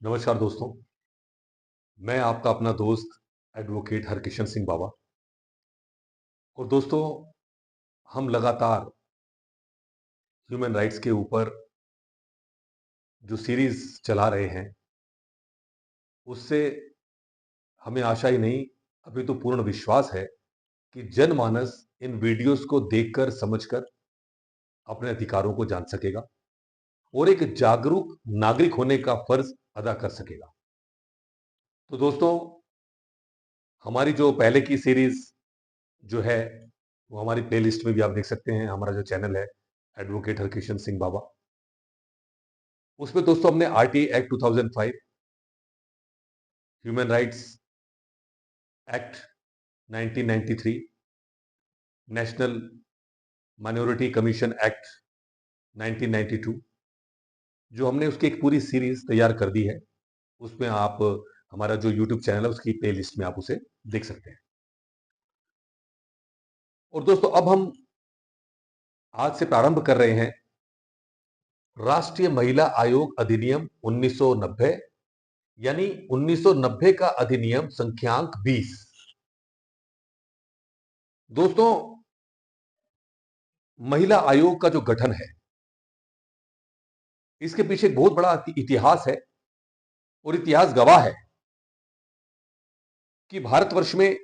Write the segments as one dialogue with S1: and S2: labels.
S1: नमस्कार दोस्तों। मैं आपका अपना दोस्त एडवोकेट हरकिशन सिंह बाबा। और दोस्तों, हम लगातार ह्यूमन राइट्स के ऊपर जो सीरीज चला रहे हैं, उससे हमें आशा ही नहीं, अभी तो पूर्ण विश्वास है कि जनमानस इन वीडियोस को देखकर समझकर अपने अधिकारों को जान सकेगा और एक जागरूक नागरिक होने का फर्ज अदा कर सकेगा। तो दोस्तों, हमारी जो पहले की सीरीज जो है, वो हमारी प्लेलिस्ट में भी आप देख सकते हैं। हमारा जो चैनल है एडवोकेट हरकिशन सिंह बाबा, उसमें दोस्तों हमने RTI act 2005, human rights act 1993, national minority commission act 1992, जो हमने उसकी एक पूरी सीरीज तैयार कर दी है। उसमें आप हमारा जो यूट्यूब चैनल है उसकी प्लेलिस्ट में आप उसे देख सकते हैं। और दोस्तों, अब हम आज से प्रारंभ कर रहे हैं राष्ट्रीय महिला आयोग अधिनियम 1990, यानी 1990 का अधिनियम संख्यांक 20। दोस्तों, महिला आयोग का जो गठन है, इसके पीछे एक बहुत बड़ा इतिहास है। और इतिहास गवाह है कि भारतवर्ष में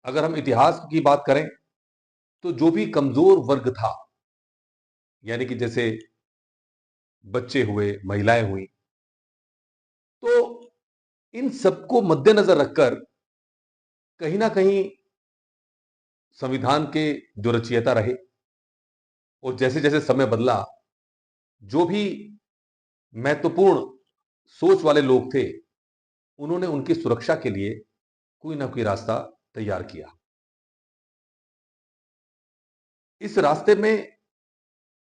S1: अगर हम इतिहास की बात करें, तो जो भी कमजोर वर्ग था, यानी कि जैसे बच्चे हुए, महिलाएं हुई, तो इन सबको मद्देनजर रखकर कहीं ना कहीं संविधान के जो रचयिता रहे, और जैसे जैसे समय बदला, जो भी महत्वपूर्ण सोच वाले लोग थे, उन्होंने उनकी सुरक्षा के लिए कोई ना कोई रास्ता तैयार किया। इस रास्ते में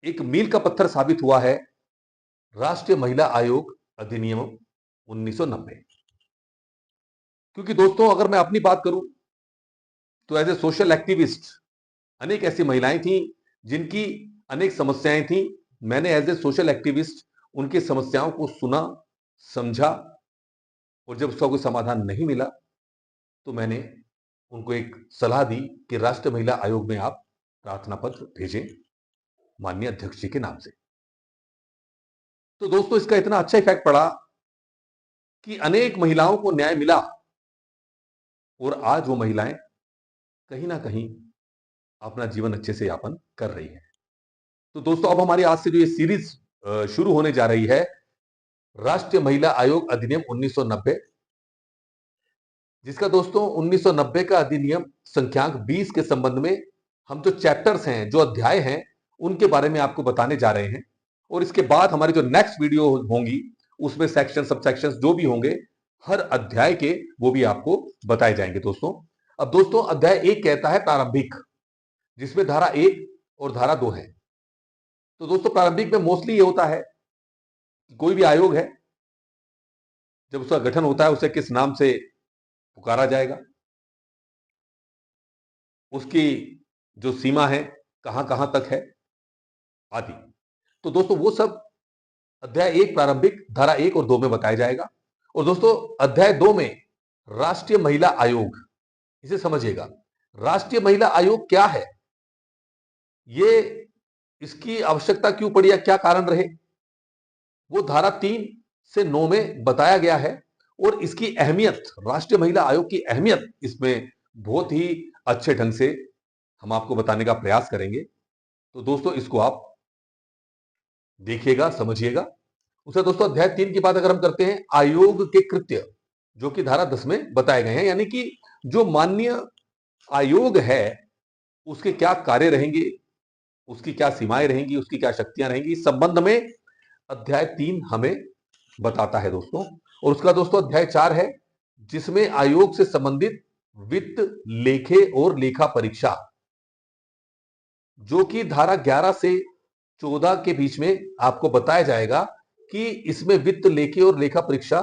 S1: एक मील का पत्थर साबित हुआ है राष्ट्रीय महिला आयोग अधिनियम 1990। क्योंकि दोस्तों, अगर मैं अपनी बात करूं, तो एज ए सोशल एक्टिविस्ट अनेक ऐसी महिलाएं थीं जिनकी अनेक समस्याएं थीं। मैंने एज ए सोशल एक्टिविस्ट उनकी समस्याओं को सुना, समझा, और जब उसका कोई समाधान नहीं मिला, तो मैंने उनको एक सलाह दी कि राष्ट्रीय महिला आयोग में आप प्रार्थना पत्र भेजें माननीय अध्यक्ष जी के नाम से। तो दोस्तों, इसका इतना अच्छा इफेक्ट पड़ा कि अनेक महिलाओं को न्याय मिला, और आज वो महिलाएं कहीं ना कहीं अपना जीवन अच्छे से यापन कर रही हैं। तो दोस्तों, अब हमारी आज से जो ये सीरीज शुरू होने जा रही है, राष्ट्रीय महिला आयोग अधिनियम 1990, जिसका दोस्तों 1990 का अधिनियम संख्यांक 20 के संबंध में हम जो चैप्टर्स हैं, जो अध्याय हैं, उनके बारे में आपको बताने जा रहे हैं। और इसके बाद हमारी जो नेक्स्ट वीडियो होंगी, उसमें सेक्शन, सब सेक्शन जो भी होंगे, हर अध्याय के वो भी आपको बताए जाएंगे दोस्तों। अब दोस्तों, अध्याय 1 कहता है प्रारंभिक, जिसमें धारा 1 और धारा 2 है। तो दोस्तों, प्रारंभिक में मोस्टली ये होता है कि कोई भी आयोग है, जब उसका गठन होता है, उसे किस नाम से पुकारा जाएगा, उसकी जो सीमा है कहां कहां तक है, आदि। तो दोस्तों, वो सब अध्याय 1 प्रारंभिक धारा 1 और 2 में बताया जाएगा। और दोस्तों, अध्याय 2 में राष्ट्रीय महिला आयोग, इसे समझिएगा। राष्ट्रीय महिला आयोग क्या है, ये इसकी आवश्यकता क्यों पड़ी या क्या कारण रहे, वो धारा 3 से 9 में बताया गया है। और इसकी अहमियत, राष्ट्रीय महिला आयोग की अहमियत, इसमें बहुत ही अच्छे ढंग से हम आपको बताने का प्रयास करेंगे। तो दोस्तों, इसको आप देखिएगा, समझिएगा। उससे दोस्तों, अध्याय 3 की बात अगर हम करते हैं, आयोग के कृत्य, जो कि धारा 10 में बताए गए हैं, यानी कि जो माननीय आयोग है, उसके क्या कार्य रहेंगे, उसकी क्या सीमाएं रहेंगी, उसकी क्या शक्तियां रहेंगी, इस संबंध में अध्याय 3 हमें बताता है दोस्तों। और उसका दोस्तों अध्याय 4 है, जिसमें आयोग से संबंधित वित्त, लेखे और लेखा परीक्षा, जो कि धारा 11 से 14 के बीच में आपको बताया जाएगा कि इसमें वित्त, लेखे और लेखा परीक्षा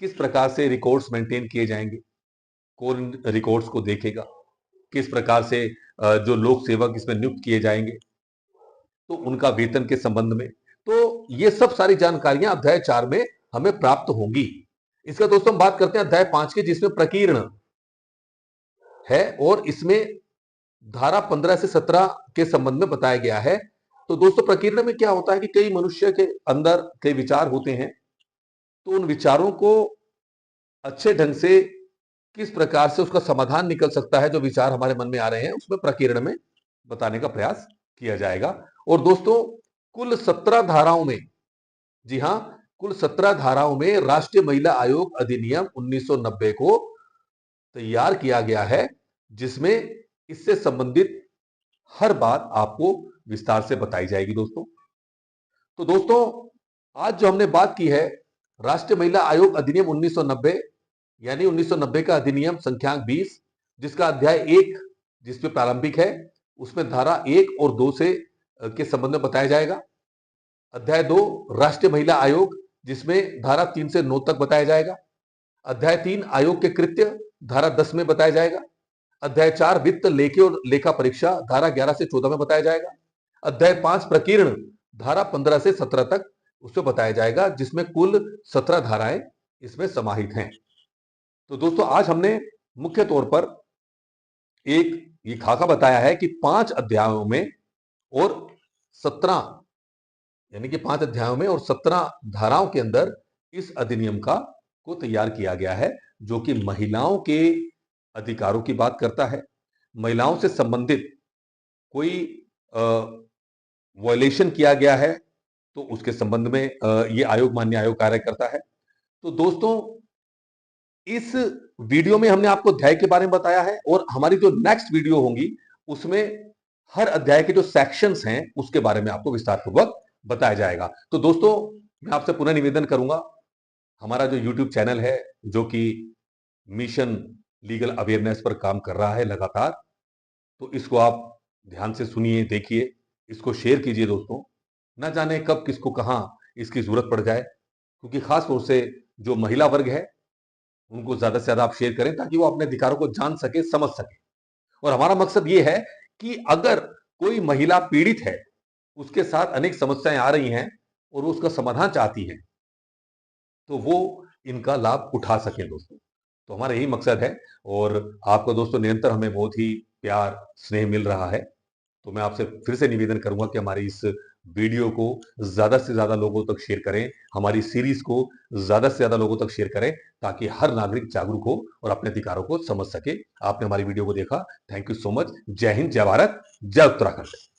S1: किस प्रकार से रिकॉर्ड्स मेंटेन किए जाएंगे, कौन रिकॉर्ड्स को देखेगा, किस प्रकार से जो लोक सेवक इसमें नियुक्त किए जाएंगे, तो उनका वेतन के संबंध में। तो ये सब सारी जानकारियां अध्याय 4 में हमें प्राप्त होंगी। इसका दोस्तों हम बात करते हैं अध्याय 5 की, जिसमें प्रकीर्ण है और इसमें धारा 15 से 17 के संबंध में बताया गया है। तो दोस्तों प्रकीर्ण में क्या होता है कि कई मनुष्य के अंदर कई विचार होते हैं, तो उन विचारों को अच्छे ढंग से किस प्रकार से उसका समाधान निकल सकता है, जो विचार हमारे मन में आ रहे हैं, उसमें प्रकीर्ण में बताने का प्रयास किया जाएगा। और दोस्तों कुल 17 धाराओं में, जी हां, कुल 17 धाराओं में राष्ट्रीय महिला आयोग अधिनियम 1990 को तैयार किया गया है, जिसमें इससे संबंधित हर बात आपको विस्तार से बताई जाएगी दोस्तों। तो दोस्तों आज जो हमने बात की है राष्ट्रीय महिला आयोग अधिनियम 1990, यानी 1990 का अधिनियम संख्याक 20, जिसका अध्याय 1 जिसमें प्रारंभिक है, उसमें धारा 1 और 2 से के संबंध में बताया जाएगा। अध्याय 2 राष्ट्रीय महिला आयोग, जिसमें धारा 3 से 9 तक बताया जाएगा। अध्याय 3 आयोग के कृत्य, धारा 10 में बताया जाएगा। अध्याय 4 वित्त लेखे और लेखा परीक्षा, धारा 11 से 14 में बताया जाएगा। अध्याय 5 प्रकीर्ण, धारा 15 से 17 तक उसमें बताया जाएगा, जिसमें कुल 17 धाराएं इसमें समाहित हैं। तो दोस्तों आज हमने मुख्य तौर पर एक ये खाका बताया है कि 5 अध्यायों में और 17, यानी कि 5 अध्यायों में और 17 धाराओं के अंदर इस अधिनियम को तैयार किया गया है, जो कि महिलाओं के अधिकारों की बात करता है। महिलाओं से संबंधित कोई वायलेशन किया गया है तो उसके संबंध में ये आयोग, मान्य आयोग कार्य करता है। तो दोस्तों इस वीडियो में हमने आपको अध्याय के बारे में बताया है, और हमारी जो नेक्स्ट वीडियो होंगी उसमें हर अध्याय के जो सेक्शंस हैं उसके बारे में आपको विस्तार पूर्वक बताया जाएगा। तो दोस्तों मैं आपसे पुनः निवेदन करूंगा, हमारा जो यूट्यूब चैनल है जो कि मिशन लीगल अवेयरनेस पर काम कर रहा है लगातार, तो इसको आप ध्यान से सुनिए, देखिए, इसको शेयर कीजिए दोस्तों। ना जाने कब किसको कहां इसकी जरूरत पड़ जाए, क्योंकि खास तौर से जो महिला वर्ग है उनको ज्यादा से ज्यादा आप शेयर करें ताकि वो अपने अधिकारों को जान सके, समझ सके। और हमारा मकसद ये है कि अगर कोई महिला पीड़ित है, उसके साथ अनेक समस्याएं आ रही हैं और वो उसका समाधान चाहती है, तो वो इनका लाभ उठा सके दोस्तों। तो हमारा यही मकसद है, और आपको दोस्तों निरंतर हमें बहुत ही प्यार स्नेह मिल रहा है। तो मैं आपसे फिर से निवेदन करूंगा कि हमारी इस वीडियो को ज्यादा से ज्यादा लोगों तक शेयर करें, हमारी सीरीज को ज्यादा से ज्यादा लोगों तक शेयर करें, ताकि हर नागरिक जागरूक हो और अपने अधिकारों को समझ सके। आपने हमारी वीडियो को देखा, थैंक यू सो मच। जय हिंद, जय भारत, जय उत्तराखंड।